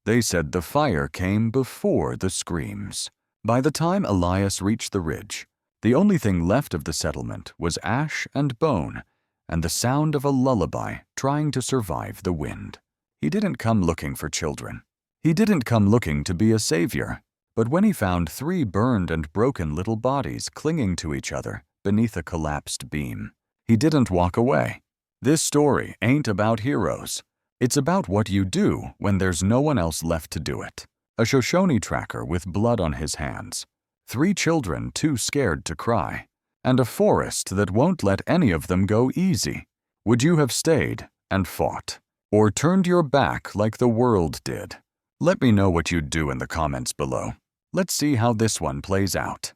They said the fire came before the screams. By the time Elias reached the ridge, the only thing left of the settlement was ash and bone and the sound of a lullaby trying to survive the wind. He didn't come looking for children. He didn't come looking to be a savior. But when he found 3 burned and broken little bodies clinging to each other beneath a collapsed beam, he didn't walk away. This story ain't about heroes. It's about what you do when there's no one else left to do it. A Shoshone tracker with blood on his hands, 3 children too scared to cry, and a forest that won't let any of them go easy. Would you have stayed and fought, or turned your back like the world did? Let me know what you'd do in the comments below. Let's see how this one plays out.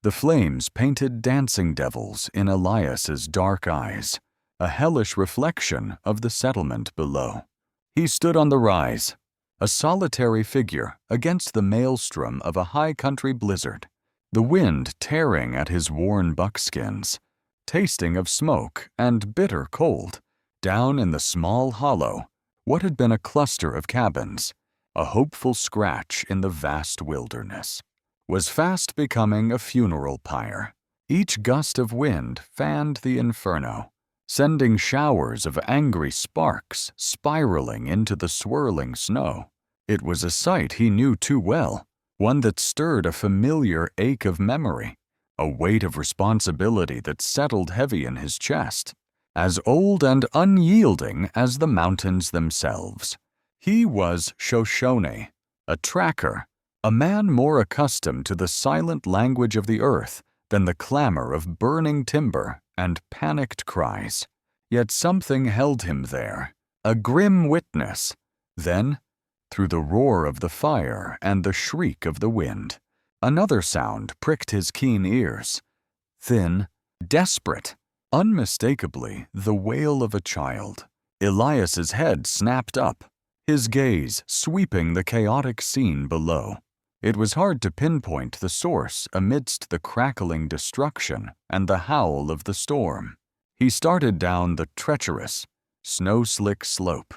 The flames painted dancing devils in Elias's dark eyes, a hellish reflection of the settlement below. He stood on the rise, a solitary figure against the maelstrom of a high country blizzard, the wind tearing at his worn buckskins, tasting of smoke and bitter cold. Down in the small hollow, what had been a cluster of cabins, a hopeful scratch in the vast wilderness, was fast becoming a funeral pyre. Each gust of wind fanned the inferno, sending showers of angry sparks spiraling into the swirling snow. It was a sight he knew too well, one that stirred a familiar ache of memory, a weight of responsibility that settled heavy in his chest, as old and unyielding as the mountains themselves. He was Shoshone, a tracker, a man more accustomed to the silent language of the earth than the clamor of burning timber and panicked cries. Yet something held him there, a grim witness. Then, through the roar of the fire and the shriek of the wind, another sound pricked his keen ears. Thin, desperate, unmistakably the wail of a child. Elias's head snapped up, his gaze sweeping the chaotic scene below. It was hard to pinpoint the source amidst the crackling destruction and the howl of the storm. He started down the treacherous, snow-slick slope,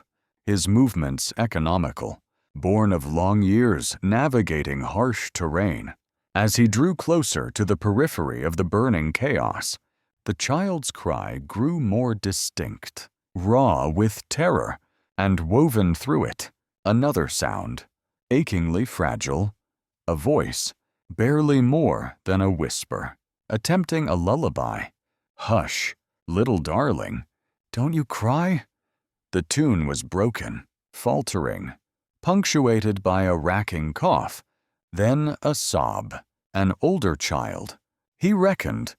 his movements economical, born of long years navigating harsh terrain. As he drew closer to the periphery of the burning chaos, the child's cry grew more distinct, raw with terror, and woven through it, another sound, achingly fragile, a voice, barely more than a whisper, attempting a lullaby. "Hush, little darling, don't you cry?" The tune was broken, faltering, punctuated by a racking cough, then a sob. An older child, he reckoned,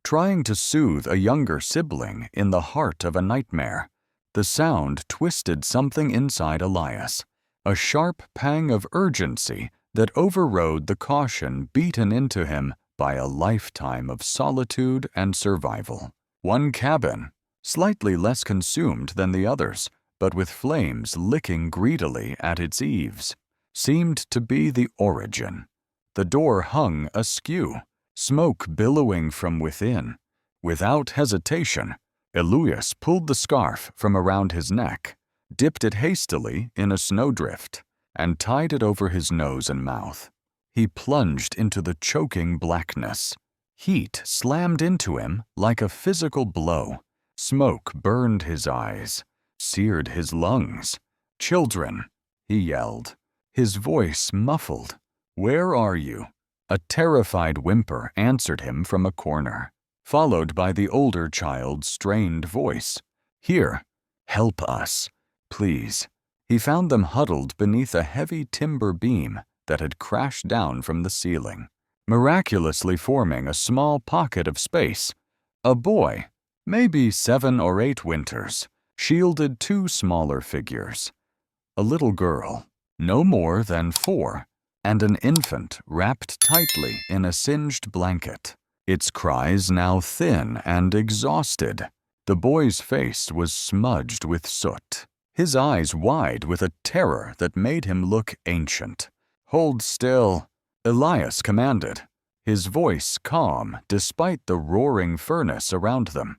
trying to soothe a younger sibling in the heart of a nightmare. The sound twisted something inside Elias, a sharp pang of urgency that overrode the caution beaten into him by a lifetime of solitude and survival. One cabin, slightly less consumed than the others, but with flames licking greedily at its eaves, seemed to be the origin. The door hung askew, smoke billowing from within. Without hesitation, Elias pulled the scarf from around his neck, dipped it hastily in a snowdrift, and tied it over his nose and mouth. He plunged into the choking blackness. Heat slammed into him like a physical blow. Smoke burned his eyes, seared his lungs. "Children," he yelled, his voice muffled. "Where are you?" A terrified whimper answered him from a corner, followed by the older child's strained voice. "Here, help us, please." He found them huddled beneath a heavy timber beam that had crashed down from the ceiling, miraculously forming a small pocket of space. A boy, maybe 7 or 8 winters, shielded 2 smaller figures. A little girl, no more than 4, and an infant wrapped tightly in a singed blanket, its cries now thin and exhausted. The boy's face was smudged with soot, his eyes wide with a terror that made him look ancient. "Hold still," Elias commanded, his voice calm despite the roaring furnace around them.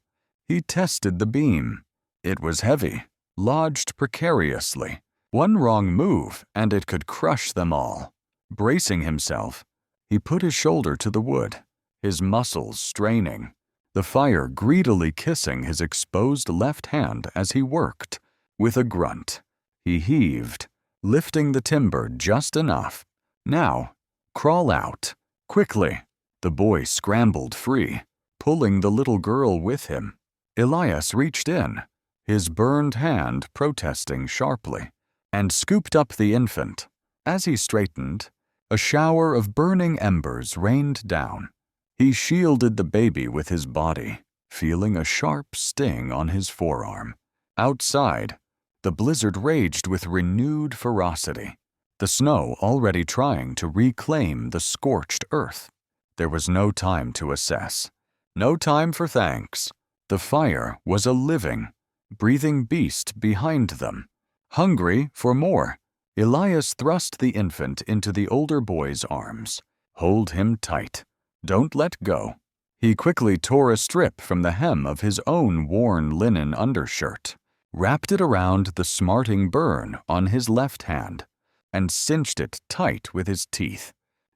He tested the beam. It was heavy, lodged precariously, One wrong move, and it could crush them all. Bracing himself, he put his shoulder to the wood, his muscles straining, the fire greedily kissing his exposed left hand as he worked. With a grunt, he heaved, lifting the timber just enough. Now, crawl out, quickly. The boy scrambled free, pulling the little girl with him. Elias reached in, his burned hand protesting sharply, and scooped up the infant. As he straightened, a shower of burning embers rained down. He shielded the baby with his body, feeling a sharp sting on his forearm. Outside, the blizzard raged with renewed ferocity, the snow already trying to reclaim the scorched earth. There was no time to assess, no time for thanks. The fire was a living, breathing beast behind them. Hungry for more, Elias thrust the infant into the older boy's arms. Hold him tight. Don't let go. He quickly tore a strip from the hem of his own worn linen undershirt, wrapped it around the smarting burn on his left hand, and cinched it tight with his teeth.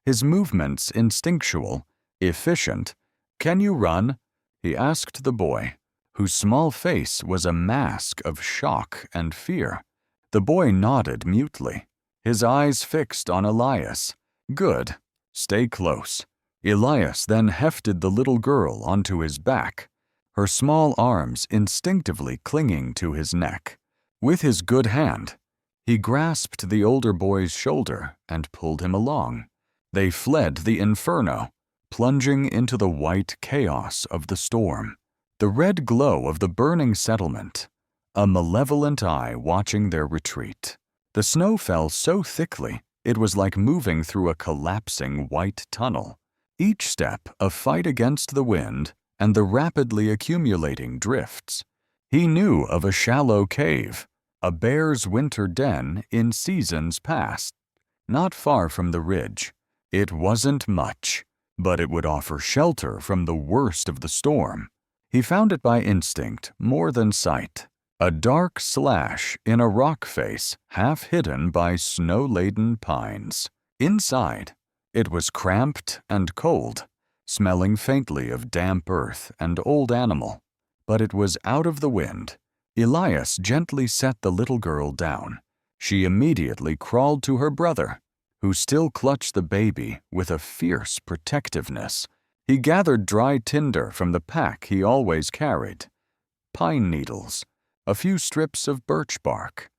His movements instinctual, efficient. "Can you run?" he asked the boy, whose small face was a mask of shock and fear. The boy nodded mutely, his eyes fixed on Elias. "Good. Stay close." Elias then hefted the little girl onto his back, her small arms instinctively clinging to his neck. With his good hand, he grasped the older boy's shoulder and pulled him along. They fled the inferno, plunging into the white chaos of the storm. The red glow of the burning settlement, a malevolent eye watching their retreat. The snow fell so thickly it was like moving through a collapsing white tunnel. Each step a fight against the wind and the rapidly accumulating drifts. He knew of a shallow cave, a bear's winter den in seasons past, not far from the ridge. It wasn't much, but it would offer shelter from the worst of the storm. He found it by instinct more than sight, a dark slash in a rock face half hidden by snow-laden pines. Inside, it was cramped and cold, smelling faintly of damp earth and old animal. But it was out of the wind. Elias gently set the little girl down. She immediately crawled to her brother, who still clutched the baby with a fierce protectiveness. He gathered dry tinder from the pack he always carried, pine needles, a few strips of birch bark,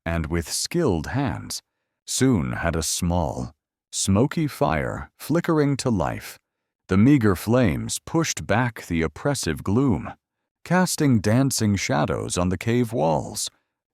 and with skilled hands, soon had a small, smoky fire flickering to life. The meager flames pushed back the oppressive gloom, casting dancing shadows on the cave walls.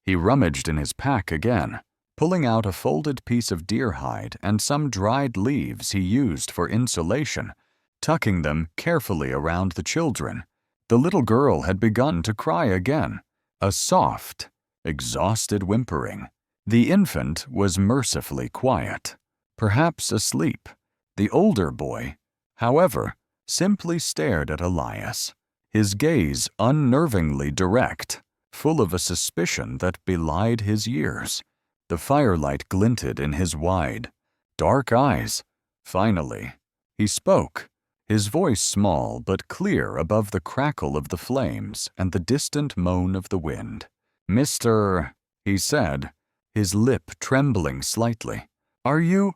He rummaged in his pack again, pulling out a folded piece of deer hide and some dried leaves he used for insulation, tucking them carefully around the children. The little girl had begun to cry again, a soft, exhausted whimpering. The infant was mercifully quiet, perhaps asleep. The older boy, however, simply stared at Elias, his gaze unnervingly direct, full of a suspicion that belied his years. The firelight glinted in his wide, dark eyes. Finally, he spoke, his voice small but clear above the crackle of the flames and the distant moan of the wind. "Mr. he said, his lip trembling slightly. Are you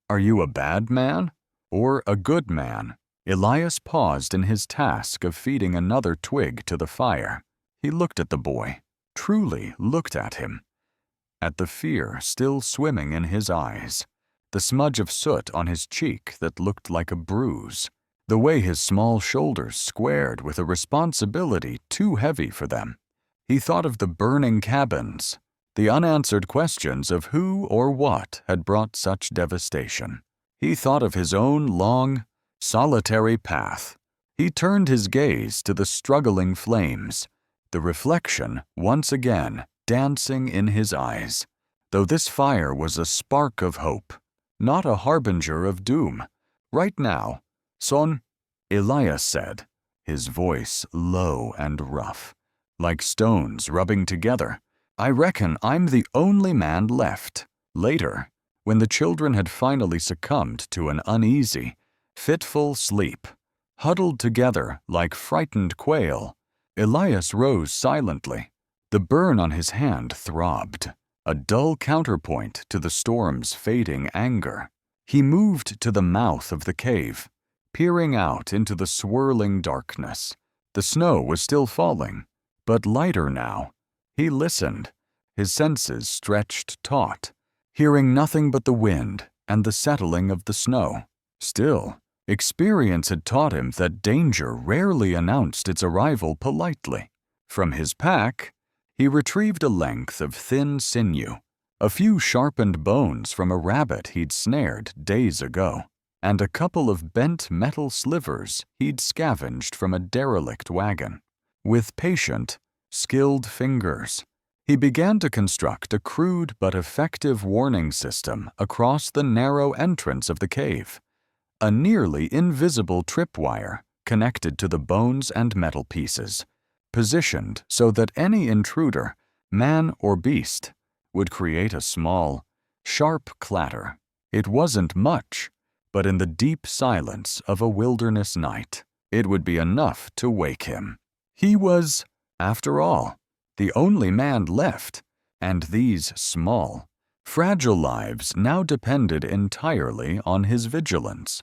a bad man or a good man?" Elias paused in his task of feeding another twig to the fire. He looked at the boy, truly looked at him, at the fear still swimming in his eyes, the smudge of soot on his cheek that looked like a bruise, the way his small shoulders squared with a responsibility too heavy for them. He thought of the burning cabins, the unanswered questions of who or what had brought such devastation. He thought of his own long, solitary path. He turned his gaze to the struggling flames, the reflection once again dancing in his eyes, though this fire was a spark of hope, not a harbinger of doom. "Right now, son," Elias said, his voice low and rough, like stones rubbing together. I reckon I'm the only man left. Later, when the children had finally succumbed to an uneasy, fitful sleep, huddled together like frightened quail, Elias rose silently. The burn on his hand throbbed, a dull counterpoint to the storm's fading anger. He moved to the mouth of the cave, peering out into the swirling darkness. The snow was still falling, but lighter now. He listened, his senses stretched taut, hearing nothing but the wind and the settling of the snow. Still, experience had taught him that danger rarely announced its arrival politely. From his pack, he retrieved a length of thin sinew, a few sharpened bones from a rabbit he'd snared days ago, and a couple of bent metal slivers he'd scavenged from a derelict wagon. With patient, skilled fingers, he began to construct a crude but effective warning system across the narrow entrance of the cave, a nearly invisible tripwire connected to the bones and metal pieces, positioned so that any intruder, man or beast, would create a small, sharp clatter. It wasn't much, but in the deep silence of a wilderness night, it would be enough to wake him. He was, after all, the only man left, and these small, fragile lives now depended entirely on his vigilance.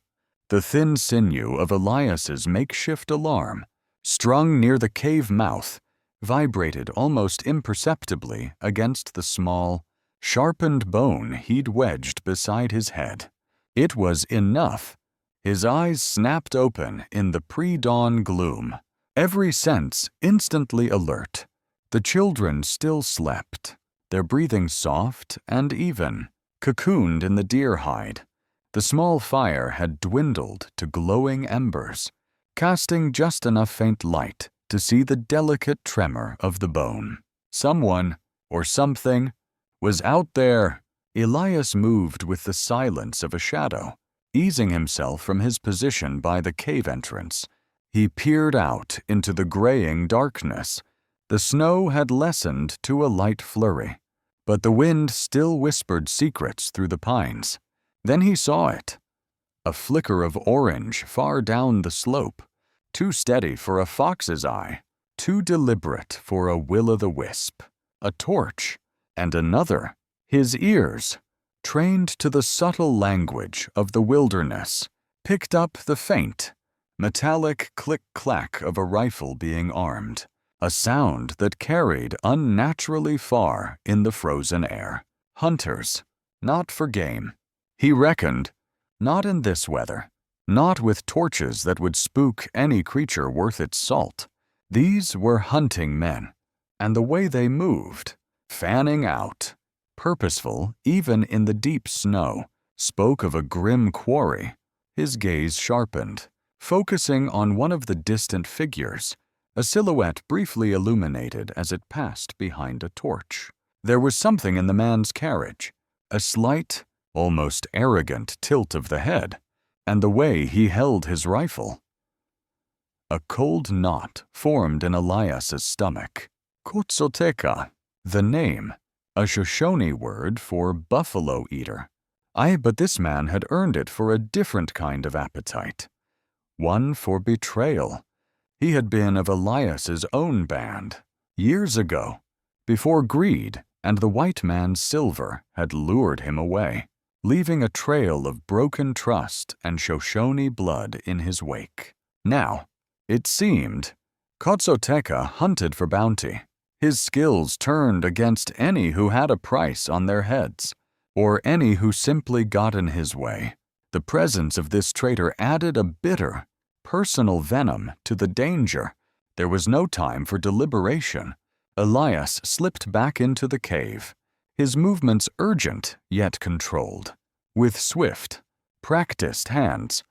The thin sinew of Elias's makeshift alarm, strung near the cave mouth, vibrated almost imperceptibly against the small, sharpened bone he'd wedged beside his head. It was enough. His eyes snapped open in the pre-dawn gloom, every sense instantly alert. The children still slept, their breathing soft and even, cocooned in the deer hide. The small fire had dwindled to glowing embers, casting just enough faint light to see the delicate tremor of the bone. Someone, or something, was out there. Elias moved with the silence of a shadow, easing himself from his position by the cave entrance. He peered out into the graying darkness. The snow had lessened to a light flurry, but the wind still whispered secrets through the pines. Then he saw it. A flicker of orange far down the slope, too steady for a fox's eye, too deliberate for a will-o'-the-wisp. A torch, and another. His ears, trained to the subtle language of the wilderness, picked up the faint, metallic click-clack of a rifle being armed, a sound that carried unnaturally far in the frozen air. Hunters, not for game. He reckoned, not in this weather, not with torches that would spook any creature worth its salt. These were hunting men, and the way they moved, fanning out, purposeful even in the deep snow, spoke of a grim quarry. His gaze sharpened, focusing on one of the distant figures, a silhouette briefly illuminated as it passed behind a torch. There was something in the man's carriage, a slight, almost arrogant tilt of the head, and the way he held his rifle. A cold knot formed in Elias's stomach. Kotsoteka, the name, a Shoshone word for buffalo eater. But this man had earned it for a different kind of appetite. One for betrayal. He had been of Elias's own band, years ago, before greed and the white man's silver had lured him away, leaving a trail of broken trust and Shoshone blood in his wake. Now, it seemed, Kotsoteka hunted for bounty. His skills turned against any who had a price on their heads, or any who simply got in his way. The presence of this traitor added a bitter, personal venom to the danger. There was no time for deliberation. Elias slipped back into the cave, his movements urgent yet controlled. With swift, practiced hands,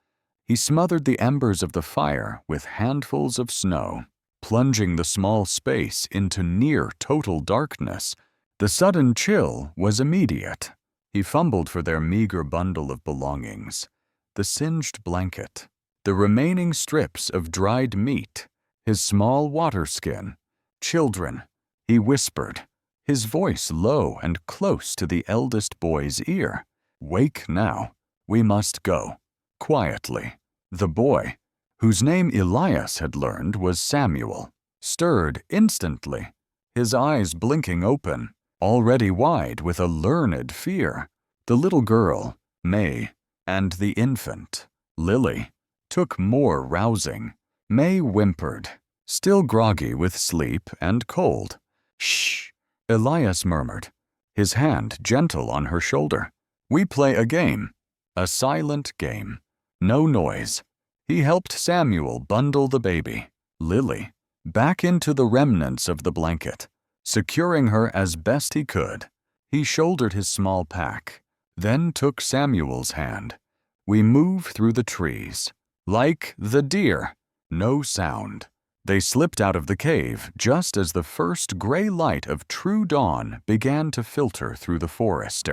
he smothered the embers of the fire with handfuls of snow, plunging the small space into near total darkness. The sudden chill was immediate. He fumbled for their meager bundle of belongings, the singed blanket, the remaining strips of dried meat, his small water skin. "Children," he whispered, his voice low and close to the eldest boy's ear. "Wake now. We must go." Quietly, the boy, whose name Elias had learned was Samuel, stirred instantly, his eyes blinking open, already wide with a learned fear. The little girl, May, and the infant, Lily, took more rousing. May whimpered, still groggy with sleep and cold. "Shh," Elias murmured, his hand gentle on her shoulder. "We play a game, a silent game. No noise." He helped Samuel bundle the baby, Lily, back into the remnants of the blanket, securing her as best he could. He shouldered his small pack, then took Samuel's hand. We moved through the trees. Like the deer, no sound. They slipped out of the cave just as the first gray light of true dawn began to filter through the forest,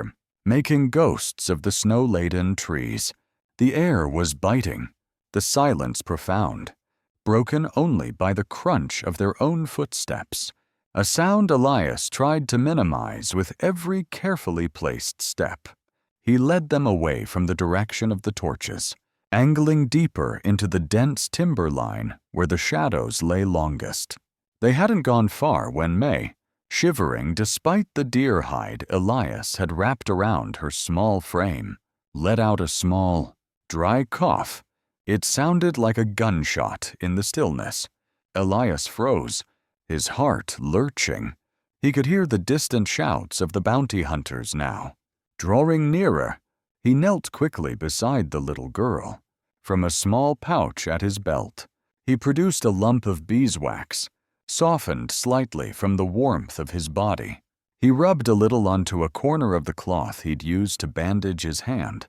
making ghosts of the snow-laden trees. The air was biting, the silence profound, broken only by the crunch of their own footsteps, a sound Elias tried to minimize with every carefully placed step. He led them away from the direction of the torches, angling deeper into the dense timber line where the shadows lay longest. They hadn't gone far when May, shivering despite the deer hide Elias had wrapped around her small frame, let out a small, dry cough. It sounded like a gunshot in the stillness. Elias froze, his heart lurching. He could hear the distant shouts of the bounty hunters now. Drawing nearer, he knelt quickly beside the little girl. From a small pouch at his belt, he produced a lump of beeswax, softened slightly from the warmth of his body. He rubbed a little onto a corner of the cloth he'd used to bandage his hand,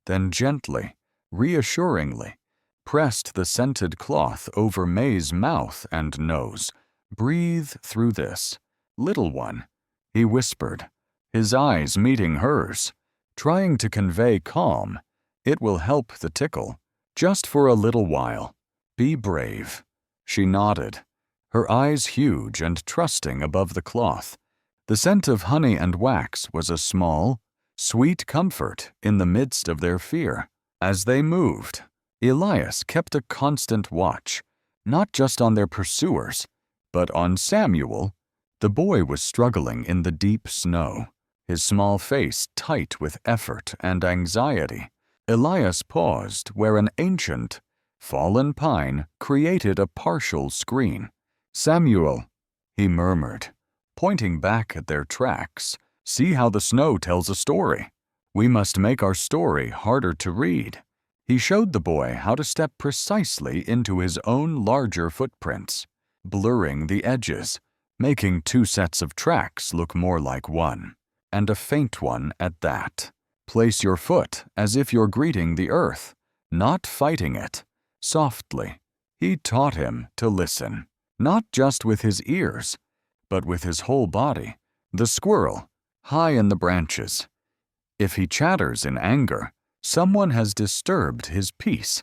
then gently, reassuringly, pressed the scented cloth over May's mouth and nose. "Breathe through this, little one," he whispered, his eyes meeting hers, trying to convey calm. "It will help the tickle, just for a little while. Be brave." She nodded, her eyes huge and trusting above the cloth. The scent of honey and wax was a small, sweet comfort in the midst of their fear. As they moved, Elias kept a constant watch, not just on their pursuers, but on Samuel. The boy was struggling in the deep snow, his small face tight with effort and anxiety. Elias paused where an ancient, fallen pine created a partial screen. "Samuel," he murmured, pointing back at their tracks, "see how the snow tells a story. We must make our story harder to read." He showed the boy how to step precisely into his own larger footprints, blurring the edges, making two sets of tracks look more like one, and a faint one at that. Place your foot as if you're greeting the earth, not fighting it. Softly, he taught him to listen, not just with his ears, but with his whole body. The squirrel, high in the branches. If he chatters in anger, someone has disturbed his peace.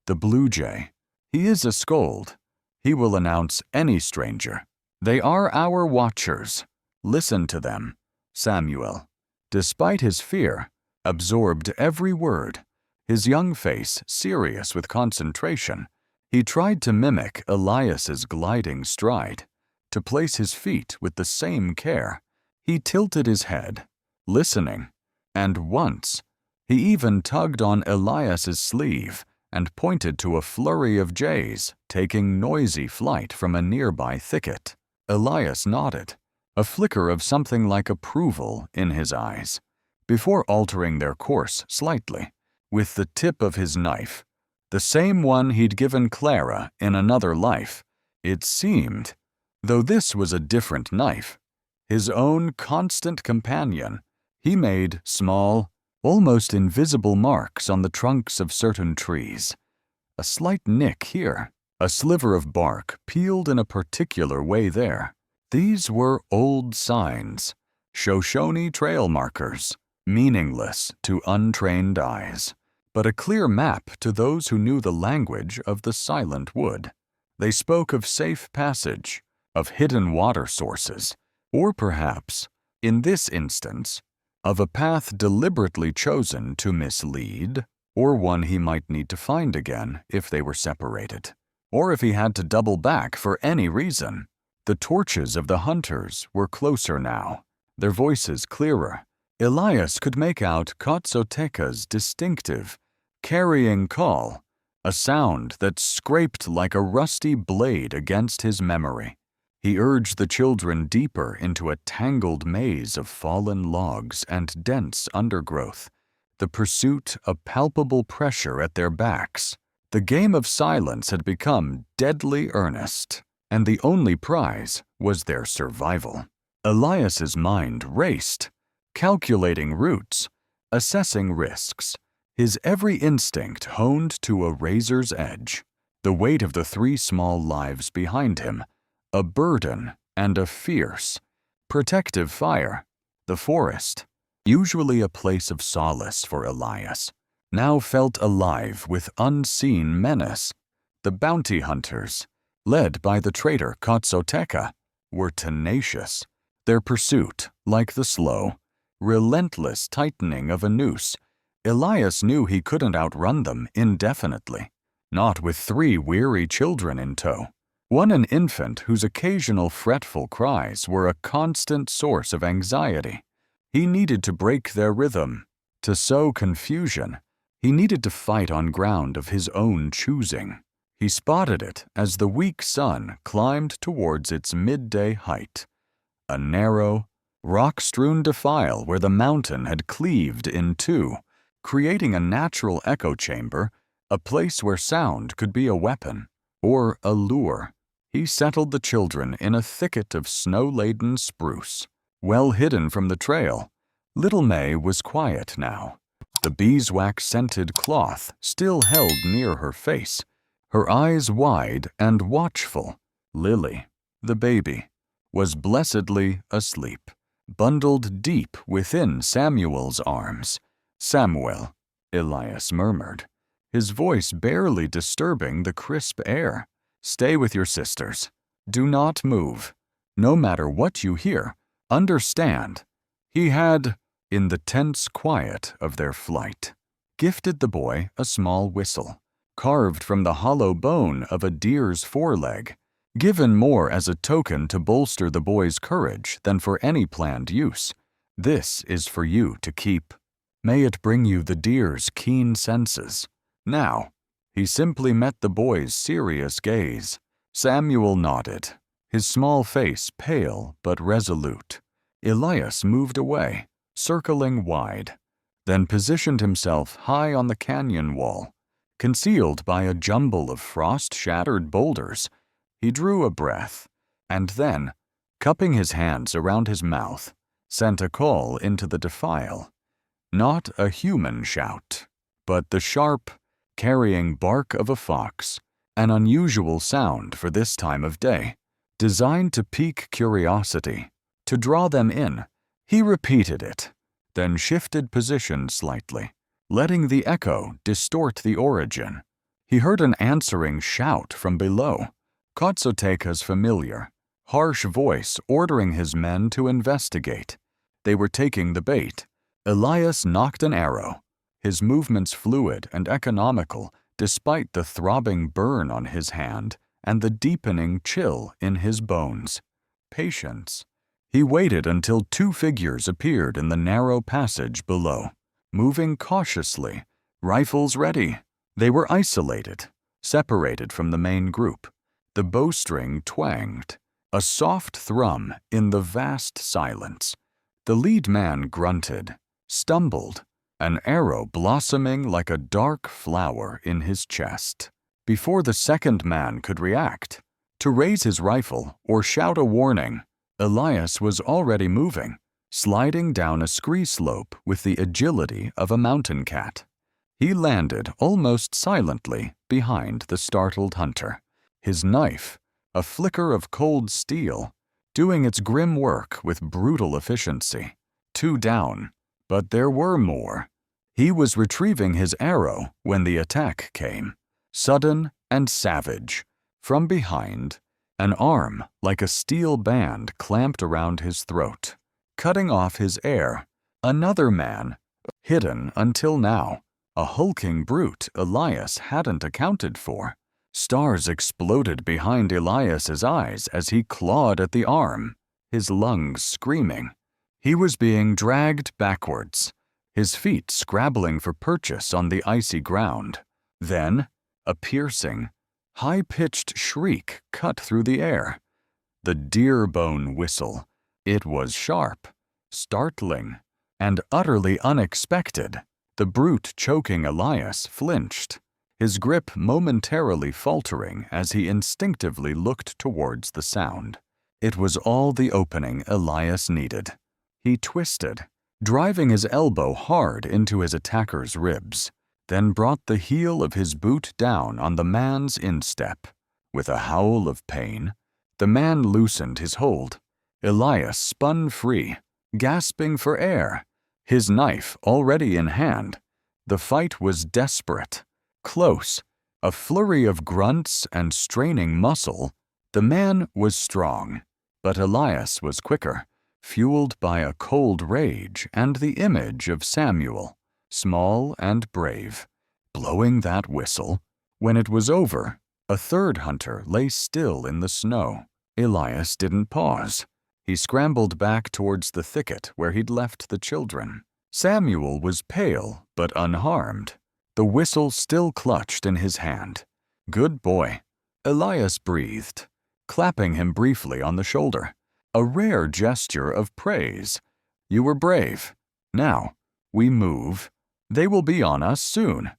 The blue jay, he is a scold. He will announce any stranger. They are our watchers. Listen to them. Samuel, despite his fear, absorbed every word, his young face serious with concentration. He tried to mimic Elias's gliding stride, to place his feet with the same care. He tilted his head, listening, and once, he even tugged on Elias's sleeve and pointed to a flurry of jays taking noisy flight from a nearby thicket. Elias nodded, a flicker of something like approval in his eyes, before altering their course slightly, with the tip of his knife, the same one he'd given Clara in another life, it seemed, though this was a different knife. His own constant companion, he made small, almost invisible marks on the trunks of certain trees. A slight nick here, a sliver of bark peeled in a particular way there. These were old signs, Shoshone trail markers, meaningless to untrained eyes, but a clear map to those who knew the language of the silent wood. They spoke of safe passage, of hidden water sources, Or perhaps, in this instance, of a path deliberately chosen to mislead, or one he might need to find again if they were separated, or if he had to double back for any reason. The torches of the hunters were closer now, their voices clearer. Elias could make out Kotsoteka's distinctive, carrying call, a sound that scraped like a rusty blade against his memory. He urged the children deeper into a tangled maze of fallen logs and dense undergrowth, the pursuit a palpable pressure at their backs. The game of silence had become deadly earnest, and the only prize was their survival. Elias's mind raced, calculating routes, assessing risks, his every instinct honed to a razor's edge. The weight of the 3 small lives behind him, a burden and a fierce, protective fire. The forest, usually a place of solace for Elias, now felt alive with unseen menace. The bounty hunters, led by the traitor Kotsoteka, were tenacious, their pursuit like the slow, relentless tightening of a noose. Elias knew he couldn't outrun them indefinitely, not with 3 weary children in tow. One an infant whose occasional fretful cries were a constant source of anxiety. He needed to break their rhythm, to sow confusion. He needed to fight on ground of his own choosing. He spotted it as the weak sun climbed towards its midday height, a narrow, rock-strewn defile where the mountain had cleaved in 2, creating a natural echo chamber, a place where sound could be a weapon or a lure. He settled the children in a thicket of snow-laden spruce, well hidden from the trail. Little May was quiet now, the beeswax-scented cloth still held near her face, her eyes wide and watchful. Lily, the baby, was blessedly asleep, bundled deep within Samuel's arms. "Samuel," Elias murmured, his voice barely disturbing the crisp air. "Stay with your sisters. Do not move. No matter what you hear, understand." He had, in the tense quiet of their flight, gifted the boy a small whistle, carved from the hollow bone of a deer's foreleg, given more as a token to bolster the boy's courage than for any planned use. "This is for you to keep. May it bring you the deer's keen senses." Now, he simply met the boy's serious gaze. Samuel nodded, his small face pale but resolute. Elias moved away, circling wide, then positioned himself high on the canyon wall, concealed by a jumble of frost-shattered boulders. He drew a breath, and then, cupping his hands around his mouth, sent a call into the defile. Not a human shout, but the sharp, carrying bark of a fox, an unusual sound for this time of day, designed to pique curiosity, to draw them in. He repeated it, then shifted position slightly, letting the echo distort the origin. He heard an answering shout from below, Kotsoteka's familiar, harsh voice ordering his men to investigate. They were taking the bait. Elias knocked an arrow, his movements fluid and economical despite the throbbing burn on his hand and the deepening chill in his bones. Patience. He waited until 2 figures appeared in the narrow passage below, moving cautiously, rifles ready. They were isolated, separated from the main group. The bowstring twanged, a soft thrum in the vast silence. The lead man grunted, stumbled, an arrow blossoming like a dark flower in his chest. Before the second man could react, to raise his rifle or shout a warning, Elias was already moving, sliding down a scree slope with the agility of a mountain cat. He landed almost silently behind the startled hunter, his knife, a flicker of cold steel, doing its grim work with brutal efficiency. 2 down, but there were more. He was retrieving his arrow when the attack came, sudden and savage. From behind, An arm, like a steel band, clamped around his throat, cutting off his air. Another man, hidden until now, a hulking brute Elias hadn't accounted for. Stars exploded behind Elias's eyes as he clawed at the arm, his lungs screaming. He was being dragged backwards, his feet scrabbling for purchase on the icy ground. Then, a piercing, high-pitched shriek cut through the air. The deer bone whistle. It was sharp, startling, and utterly unexpected. The brute choking Elias flinched, his grip momentarily faltering as he instinctively looked towards the sound. It was all the opening Elias needed. He twisted, driving his elbow hard into his attacker's ribs, then brought the heel of his boot down on the man's instep. With a howl of pain, the man loosened his hold. Elias spun free, gasping for air, his knife already in hand. The fight was desperate, close, a flurry of grunts and straining muscle. The man was strong, but Elias was quicker, fueled by a cold rage and the image of Samuel, small and brave, blowing that whistle. When it was over, a third hunter lay still in the snow. Elias didn't pause. He scrambled back towards the thicket where he'd left the children. Samuel was pale but unharmed, the whistle still clutched in his hand. "Good boy," Elias breathed, clapping him briefly on the shoulder. A rare gesture of praise. "You were brave. Now, we move. They will be on us soon."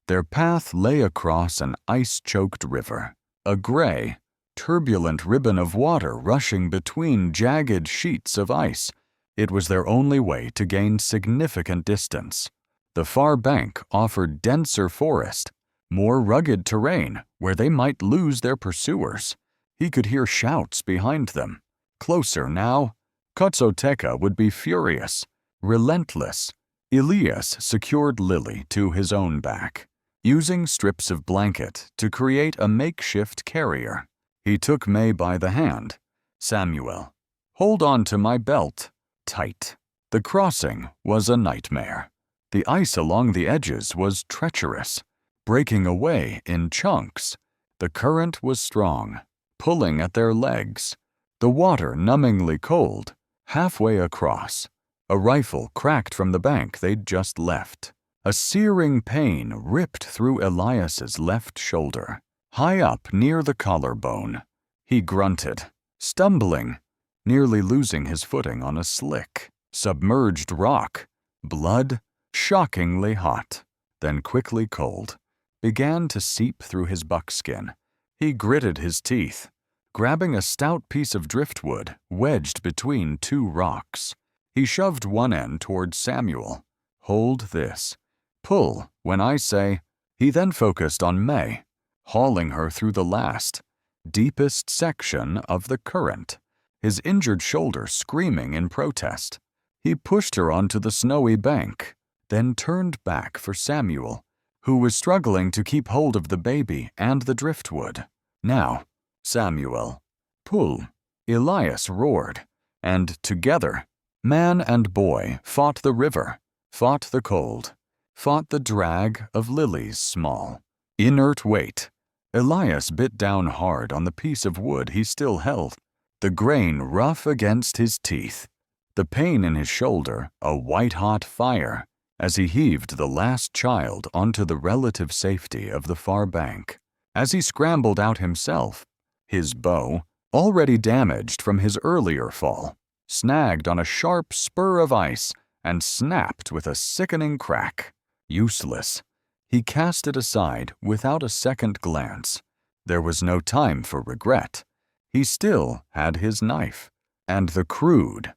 Their path lay across an ice-choked river, a gray, turbulent ribbon of water rushing between jagged sheets of ice. It was their only way to gain significant distance. The far bank offered denser forest, more rugged terrain where they might lose their pursuers. He could hear shouts behind them. Closer now. Kotsoteka would be furious, relentless. Elias secured Lily to his own back, using strips of blanket to create a makeshift carrier. He took May by the hand. "Samuel, hold on to my belt. Tight." The crossing was a nightmare. The ice along the edges was treacherous, breaking away in chunks. The current was strong, pulling at their legs. The water numbingly cold. Halfway across, a rifle cracked from the bank they'd just left. A searing pain ripped through Elias's left shoulder, high up near the collarbone. He grunted, stumbling, nearly losing his footing on a slick, submerged rock. Blood, shockingly hot, then quickly cold, began to seep through his buckskin. He gritted his teeth, grabbing a stout piece of driftwood wedged between two rocks. He shoved one end towards Samuel. "Hold this. Pull when I say." He then focused on May, hauling her through the last, deepest section of the current, his injured shoulder screaming in protest. He pushed her onto the snowy bank, then turned back for Samuel, who was struggling to keep hold of the baby and the driftwood. "Now, Samuel, pull," Elias roared, and together, man and boy fought the river, fought the cold, fought the drag of Lily's small, inert weight. Elias bit down hard on the piece of wood he still held, the grain rough against his teeth, the pain in his shoulder a white-hot fire as he heaved the last child onto the relative safety of the far bank. As he scrambled out himself, his bow, already damaged from his earlier fall, snagged on a sharp spur of ice and snapped with a sickening crack. Useless. He cast it aside without a second glance. There was no time for regret. He still had his knife, and the crude,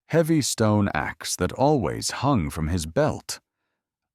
heavy stone axe that always hung from his belt.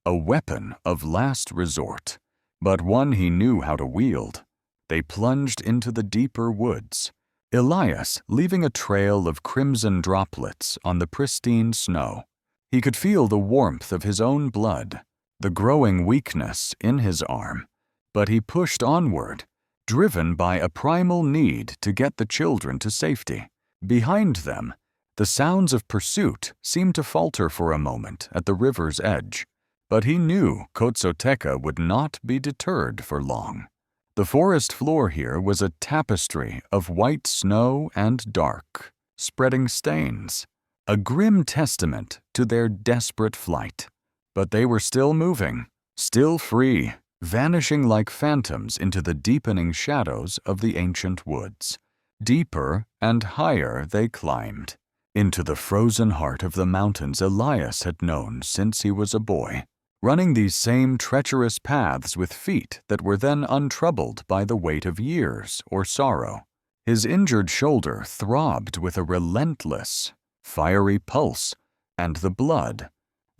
A weapon of last resort, but one he knew how to wield. They plunged into the deeper woods, Elias leaving a trail of crimson droplets on the pristine snow. He could feel the warmth of his own blood, the growing weakness in his arm, but he pushed onward, driven by a primal need to get the children to safety. Behind them, the sounds of pursuit seemed to falter for a moment at the river's edge, but he knew Kotsoteka would not be deterred for long. The forest floor here was a tapestry of white snow and dark, spreading stains, a grim testament to their desperate flight. But they were still moving, still free, vanishing like phantoms into the deepening shadows of the ancient woods. Deeper and higher they climbed, into the frozen heart of the mountains Elias had known since he was a boy, running these same treacherous paths with feet that were then untroubled by the weight of years or sorrow. His injured shoulder throbbed with a relentless, fiery pulse, and the blood,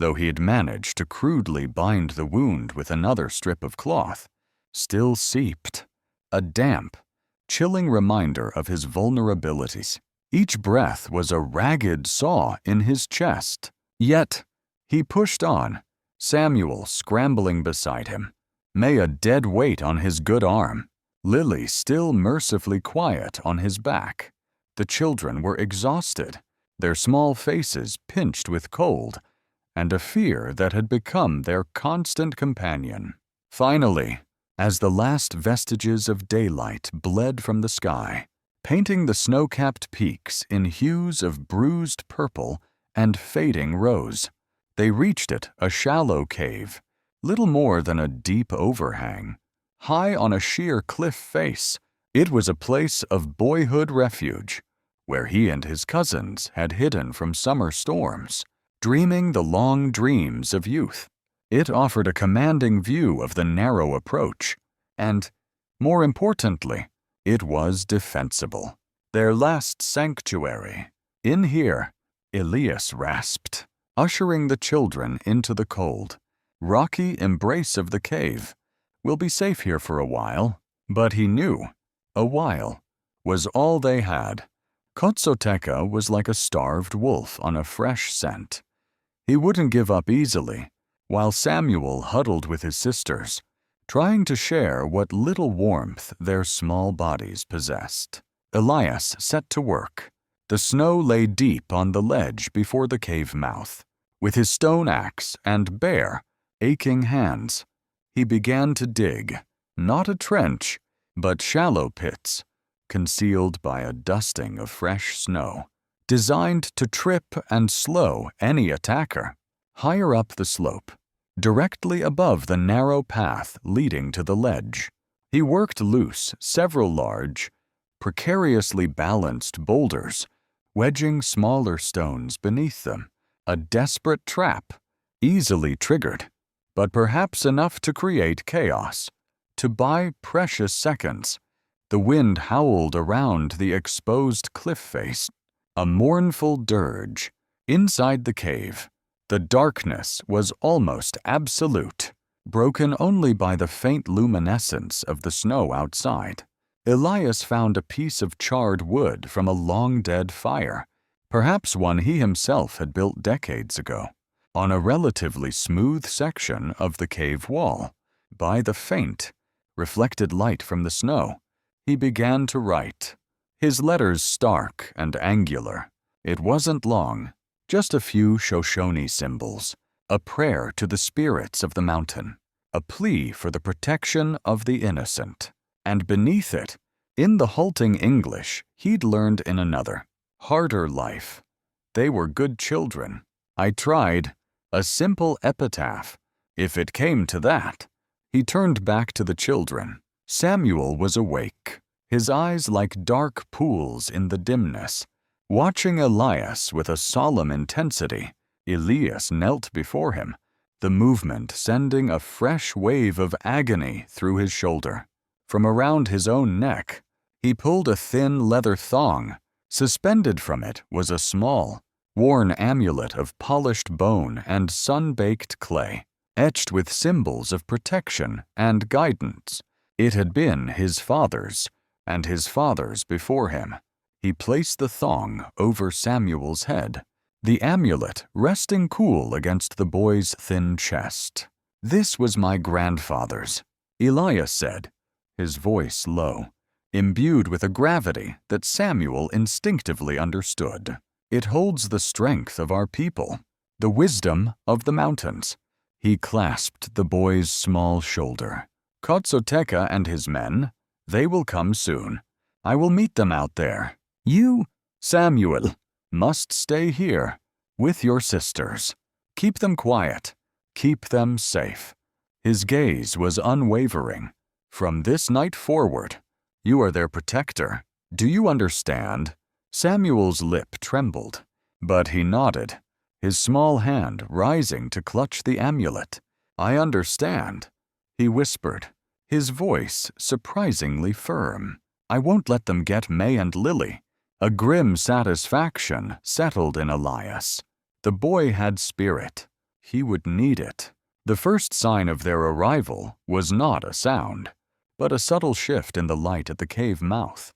though he had managed to crudely bind the wound with another strip of cloth, still seeped, a damp, chilling reminder of his vulnerabilities. Each breath was a ragged saw in his chest. Yet, he pushed on, Samuel scrambling beside him, May a dead weight on his good arm, Lily still mercifully quiet on his back. The children were exhausted, their small faces pinched with cold, and a fear that had become their constant companion. Finally, as the last vestiges of daylight bled from the sky, painting the snow-capped peaks in hues of bruised purple and fading rose, they reached it, a shallow cave, little more than a deep overhang, high on a sheer cliff face. It was a place of boyhood refuge, where he and his cousins had hidden from summer storms, dreaming the long dreams of youth. It offered a commanding view of the narrow approach, and, more importantly, it was defensible. Their last sanctuary. In here, Elias rasped, ushering the children into the cold, rocky embrace of the cave. We'll be safe here for a while, but he knew a while was all they had. Kotsoteka was like a starved wolf on a fresh scent. He wouldn't give up easily, while Samuel huddled with his sisters, trying to share what little warmth their small bodies possessed. Elias set to work. The snow lay deep on the ledge before the cave mouth. With his stone axe and bare, aching hands, he began to dig, not a trench, but shallow pits, concealed by a dusting of fresh snow, designed to trip and slow any attacker. Higher up the slope, directly above the narrow path leading to the ledge, he worked loose several large, precariously balanced boulders, wedging smaller stones beneath them, a desperate trap, easily triggered, but perhaps enough to create chaos. To buy precious seconds, the wind howled around the exposed cliff face, a mournful dirge. Inside the cave, the darkness was almost absolute, broken only by the faint luminescence of the snow outside. Elias found a piece of charred wood from a long-dead fire, perhaps one he himself had built decades ago, on a relatively smooth section of the cave wall. By the faint, reflected light from the snow, he began to write, his letters stark and angular. It wasn't long, just a few Shoshone symbols, a prayer to the spirits of the mountain, a plea for the protection of the innocent. And beneath it, in the halting English he'd learned in another, harder life, they were good children. I tried, a simple epitaph, if it came to that. He turned back to the children. Samuel was awake, his eyes like dark pools in the dimness, watching Elias with a solemn intensity. Elias knelt before him, the movement sending a fresh wave of agony through his shoulder. From around his own neck, he pulled a thin leather thong. Suspended from it was a small, worn amulet of polished bone and sun-baked clay, etched with symbols of protection and guidance. It had been his father's, and his father's before him. He placed the thong over Samuel's head, the amulet resting cool against the boy's thin chest. "This was my grandfather's," Elias said, his voice low, imbued with a gravity that Samuel instinctively understood. It holds the strength of our people, the wisdom of the mountains. He clasped the boy's small shoulder. Kotsoteka and his men, they will come soon. I will meet them out there. You, Samuel, must stay here with your sisters. Keep them quiet. Keep them safe. His gaze was unwavering. From this night forward, you are their protector. Do you understand? Samuel's lip trembled, but he nodded, his small hand rising to clutch the amulet. I understand, he whispered, his voice surprisingly firm. I won't let them get May and Lily. A grim satisfaction settled in Elias. The boy had spirit. He would need it. The first sign of their arrival was not a sound, but a subtle shift in the light at the cave mouth,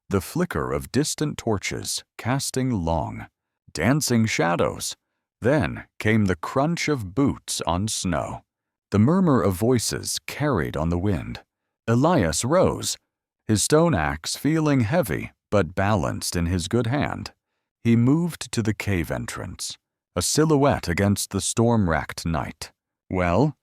the flicker of distant torches casting long, dancing shadows. Then came the crunch of boots on snow. The murmur of voices carried on the wind. Elias rose, his stone axe feeling heavy but balanced in his good hand. He moved to the cave entrance, a silhouette against the storm-racked night. Well,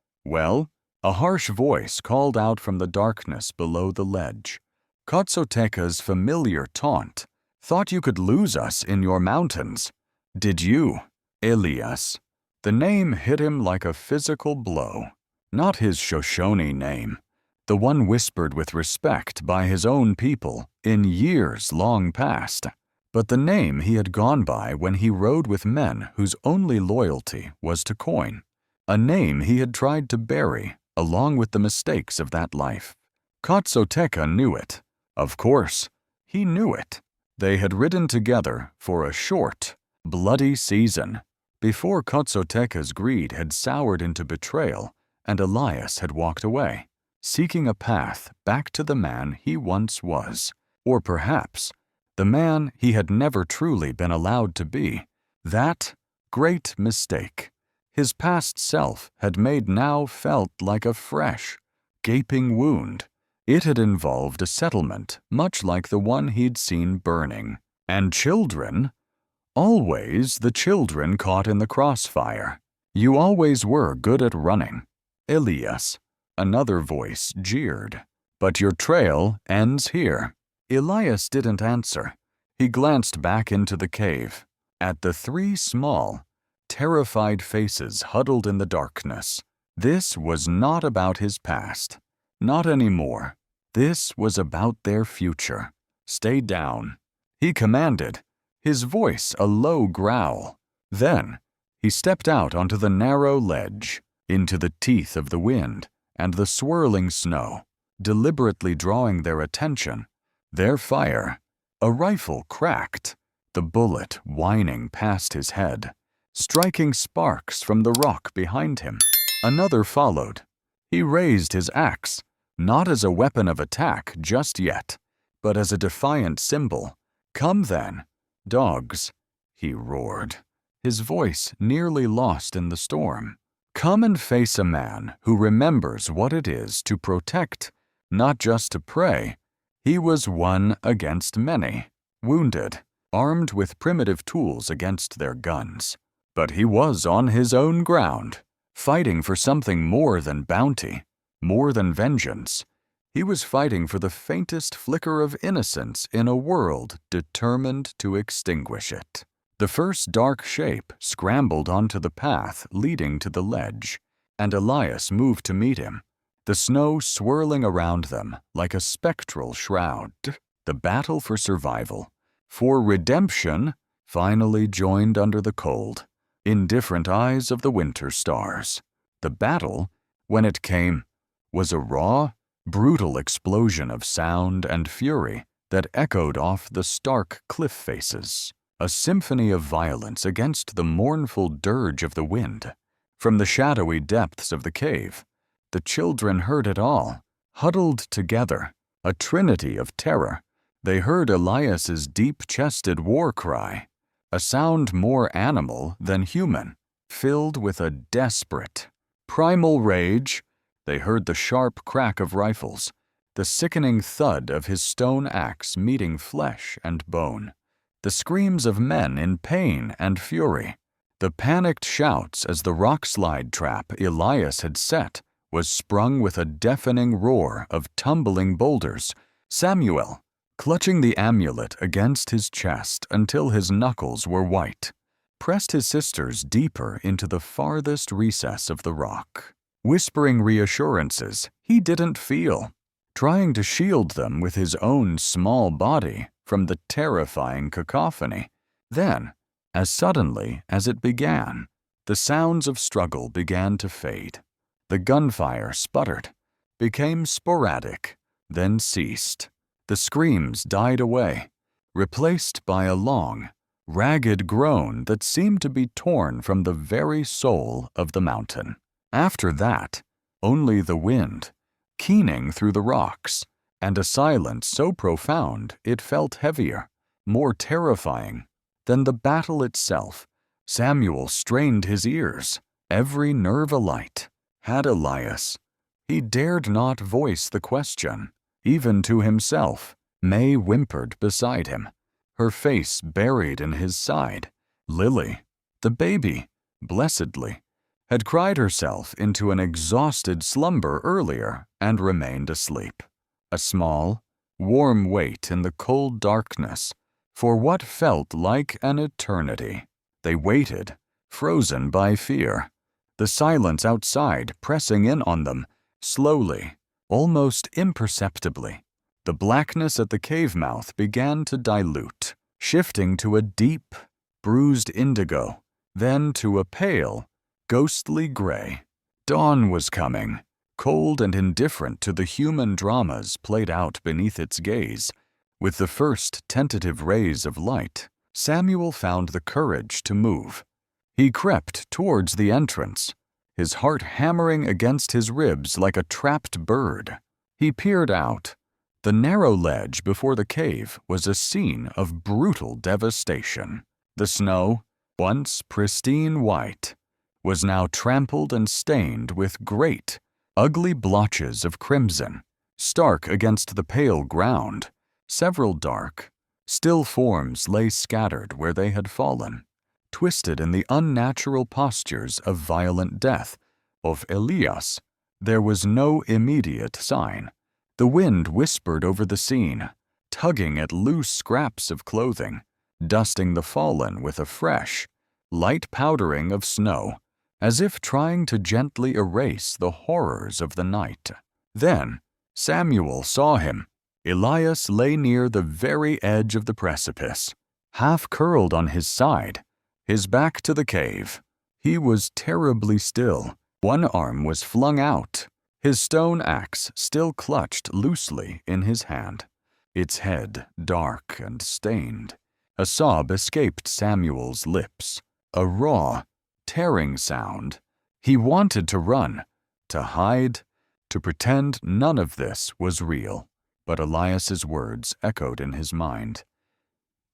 a harsh voice called out from the darkness below the ledge. Kotsoteka's familiar taunt. Thought you could lose us in your mountains. Did you, Elias? The name hit him like a physical blow. Not his Shoshone name, the one whispered with respect by his own people in years long past, but the name he had gone by when he rode with men whose only loyalty was to coin. A name he had tried to bury along with the mistakes of that life. Kotsoteka knew it. Of course, he knew it. They had ridden together for a short, bloody season before Kotsoteka's greed had soured into betrayal and Elias had walked away, seeking a path back to the man he once was, or perhaps the man he had never truly been allowed to be. That great mistake his past self had made now felt like a fresh, gaping wound. It had involved a settlement much like the one he'd seen burning. And children, always the children caught in the crossfire. You always were good at running, Elias, another voice jeered. But your trail ends here. Elias didn't answer. He glanced back into the cave, at the three small, terrified faces huddled in the darkness. This was not about his past. Not anymore. This was about their future. Stay down, he commanded, his voice a low growl. Then he stepped out onto the narrow ledge, into the teeth of the wind and the swirling snow, deliberately drawing their attention. Their fire. A rifle cracked, the bullet whining past his head, striking sparks from the rock behind him. Another followed. He raised his axe, not as a weapon of attack just yet, but as a defiant symbol. Come then, dogs, he roared, his voice nearly lost in the storm. Come and face a man who remembers what it is to protect, not just to prey. He was one against many, wounded, armed with primitive tools against their guns. But he was on his own ground, fighting for something more than bounty, more than vengeance. He was fighting for the faintest flicker of innocence in a world determined to extinguish it. The first dark shape scrambled onto the path leading to the ledge, and Elias moved to meet him, the snow swirling around them like a spectral shroud. The battle for survival, for redemption, finally joined under the cold, indifferent eyes of the winter stars. The battle, when it came, was a raw, brutal explosion of sound and fury that echoed off the stark cliff faces, a symphony of violence against the mournful dirge of the wind. From the shadowy depths of the cave, the children heard it all, huddled together, a trinity of terror. They heard Elias's deep-chested war cry, a sound more animal than human, filled with a desperate, primal rage. They heard the sharp crack of rifles, the sickening thud of his stone axe meeting flesh and bone, the screams of men in pain and fury, the panicked shouts as the rock-slide trap Elias had set was sprung with a deafening roar of tumbling boulders. Samuel, clutching the amulet against his chest until his knuckles were white, pressed his sisters deeper into the farthest recess of the rock, whispering reassurances he didn't feel, trying to shield them with his own small body from the terrifying cacophony. Then, as suddenly as it began, the sounds of struggle began to fade. The gunfire sputtered, became sporadic, then ceased. The screams died away, replaced by a long, ragged groan that seemed to be torn from the very soul of the mountain. After that, only the wind, keening through the rocks, and a silence so profound it felt heavier, more terrifying than the battle itself. Samuel strained his ears, every nerve alight. Had Elias? He dared not voice the question, even to himself. May whimpered beside him, her face buried in his side. Lily, the baby, blessedly, had cried herself into an exhausted slumber earlier and remained asleep. A small, warm weight in the cold darkness for what felt like an eternity. They waited, frozen by fear, the silence outside pressing in on them, slowly, almost imperceptibly. The blackness at the cave mouth began to dilute, shifting to a deep, bruised indigo, then to a pale, ghostly gray. Dawn was coming, cold and indifferent to the human dramas played out beneath its gaze. With the first tentative rays of light, Samuel found the courage to move. He crept towards the entrance, his heart hammering against his ribs like a trapped bird. He peered out. The narrow ledge before the cave was a scene of brutal devastation. The snow, once pristine white, was now trampled and stained with great, ugly blotches of crimson, stark against the pale ground. Several dark, still forms lay scattered where they had fallen, twisted in the unnatural postures of violent death. Of Elias, there was no immediate sign. The wind whispered over the scene, tugging at loose scraps of clothing, dusting the fallen with a fresh, light powdering of snow, as if trying to gently erase the horrors of the night. Then Samuel saw him. Elias lay near the very edge of the precipice, half curled on his side, his back to the cave. He was terribly still. One arm was flung out, his stone axe still clutched loosely in his hand, its head dark and stained. A sob escaped Samuel's lips, a raw, tearing sound. He wanted to run, to hide, to pretend none of this was real. But Elias's words echoed in his mind.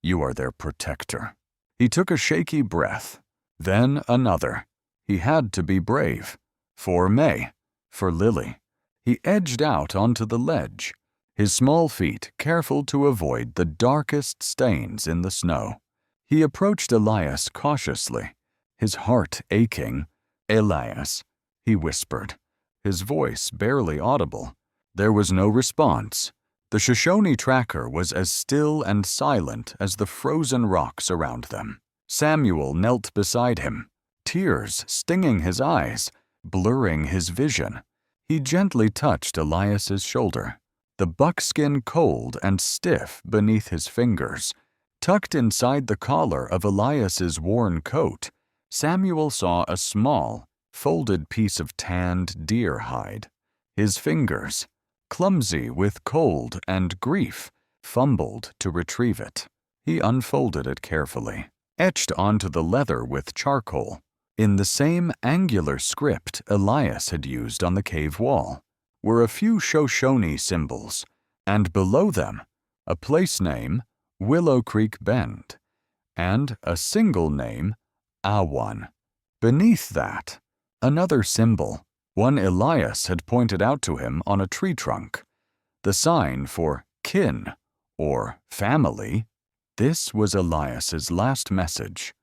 "You are their protector." He took a shaky breath, then another. He had to be brave. For May, for Lily. He edged out onto the ledge, his small feet careful to avoid the darkest stains in the snow. He approached Elias cautiously, his heart aching. "Elias," he whispered, his voice barely audible. There was no response. The Shoshone tracker was as still and silent as the frozen rocks around them. Samuel knelt beside him, tears stinging his eyes, blurring his vision. He gently touched Elias's shoulder, the buckskin cold and stiff beneath his fingers. Tucked inside the collar of Elias's worn coat, Samuel saw a small, folded piece of tanned deer hide. His fingers, clumsy with cold and grief, fumbled to retrieve it. He unfolded it carefully, etched onto the leather with charcoal, in the same angular script Elias had used on the cave wall, were a few Shoshone symbols, and below them, a place name, Willow Creek Bend, and a single name, Awan. Beneath that, another symbol, one Elias had pointed out to him on a tree trunk, the sign for kin or family. This was Elias's last message,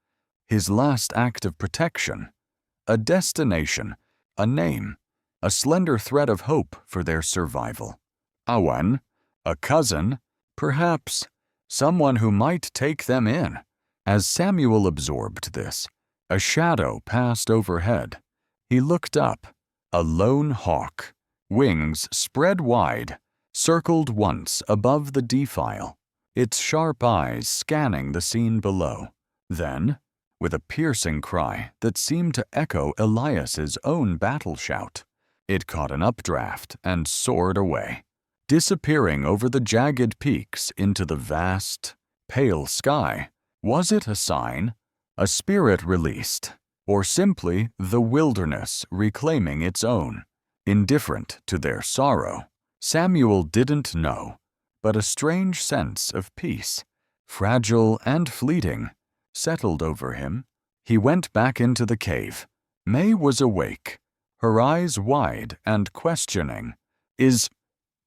his last act of protection, a destination, a name, a slender thread of hope for their survival. Awen, a cousin, perhaps someone who might take them in. As Samuel absorbed this, a shadow passed overhead. He looked up, a lone hawk, wings spread wide, circled once above the defile, its sharp eyes scanning the scene below. Then, with a piercing cry that seemed to echo Elias's own battle shout, it caught an updraft and soared away, disappearing over the jagged peaks into the vast, pale sky. Was it a sign, a spirit released, or simply the wilderness reclaiming its own, indifferent to their sorrow? Samuel didn't know, but a strange sense of peace, fragile and fleeting, settled over him. He went back into the cave. May was awake, her eyes wide and questioning. Is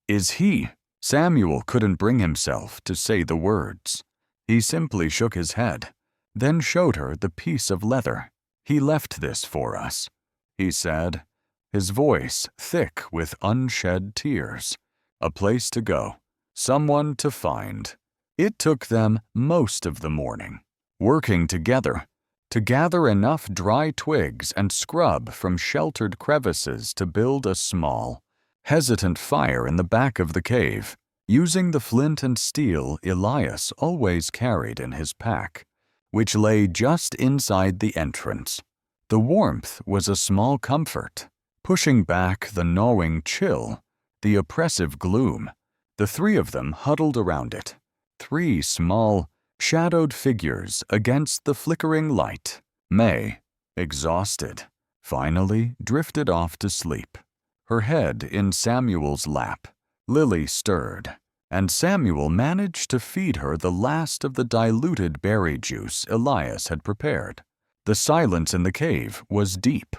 he? Samuel couldn't bring himself to say the words. He simply shook his head, then showed her the piece of leather. "He left this for us," he said, his voice thick with unshed tears. "A place to go, someone to find." It took them most of the morning, working together, to gather enough dry twigs and scrub from sheltered crevices to build a small, hesitant fire in the back of the cave, using the flint and steel Elias always carried in his pack, which lay just inside the entrance. The warmth was a small comfort, pushing back the gnawing chill, the oppressive gloom. The three of them huddled around it, three small, shadowed figures against the flickering light. May, exhausted, finally drifted off to sleep, her head in Samuel's lap. Lily stirred, and Samuel managed to feed her the last of the diluted berry juice Elias had prepared. The silence in the cave was deep,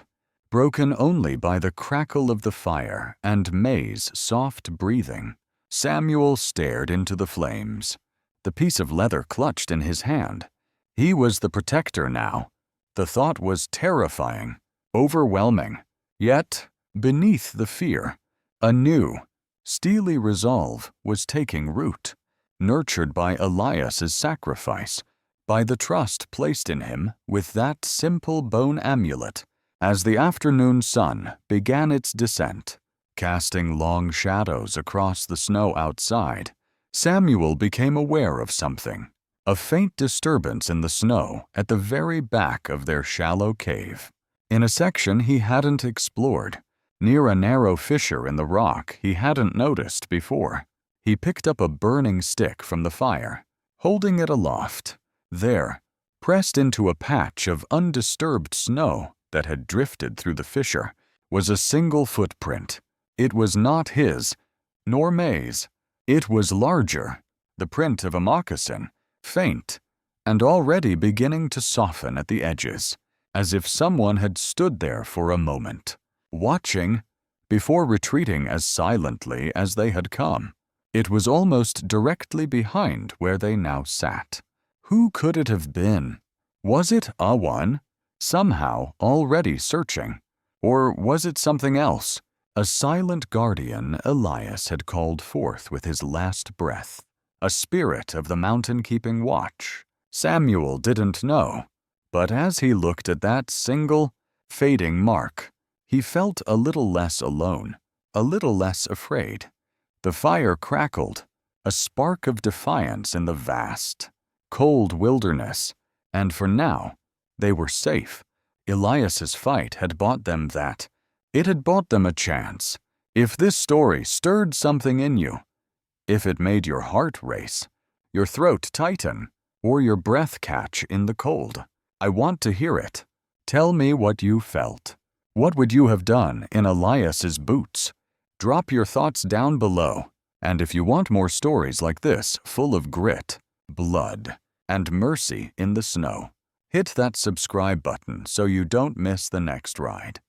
broken only by the crackle of the fire and May's soft breathing. Samuel stared into the flames, the piece of leather clutched in his hand. He was the protector now. The thought was terrifying, overwhelming. Yet, beneath the fear, a new, steely resolve was taking root, nurtured by Elias's sacrifice, by the trust placed in him with that simple bone amulet. As the afternoon sun began its descent, casting long shadows across the snow outside, Samuel became aware of something, a faint disturbance in the snow at the very back of their shallow cave. In a section he hadn't explored, near a narrow fissure in the rock he hadn't noticed before. He picked up a burning stick from the fire, holding it aloft. There, pressed into a patch of undisturbed snow that had drifted through the fissure, was a single footprint. It was not his, nor May's. It was larger, the print of a moccasin, faint, and already beginning to soften at the edges, as if someone had stood there for a moment, watching, before retreating as silently as they had come. It was almost directly behind where they now sat. Who could it have been? Was it Awan, somehow already searching? Or was it something else? A silent guardian Elias had called forth with his last breath, a spirit of the mountain keeping watch. Samuel didn't know, but as he looked at that single, fading mark, he felt a little less alone, a little less afraid. The fire crackled, a spark of defiance in the vast, cold wilderness, and for now, they were safe. Elias's fight had bought them that. It had bought them a chance. If this story stirred something in you, if it made your heart race, your throat tighten, or your breath catch in the cold, I want to hear it. Tell me what you felt. What would you have done in Elias's boots? Drop your thoughts down below, and if you want more stories like this, full of grit, blood, and mercy in the snow, hit that subscribe button so you don't miss the next ride.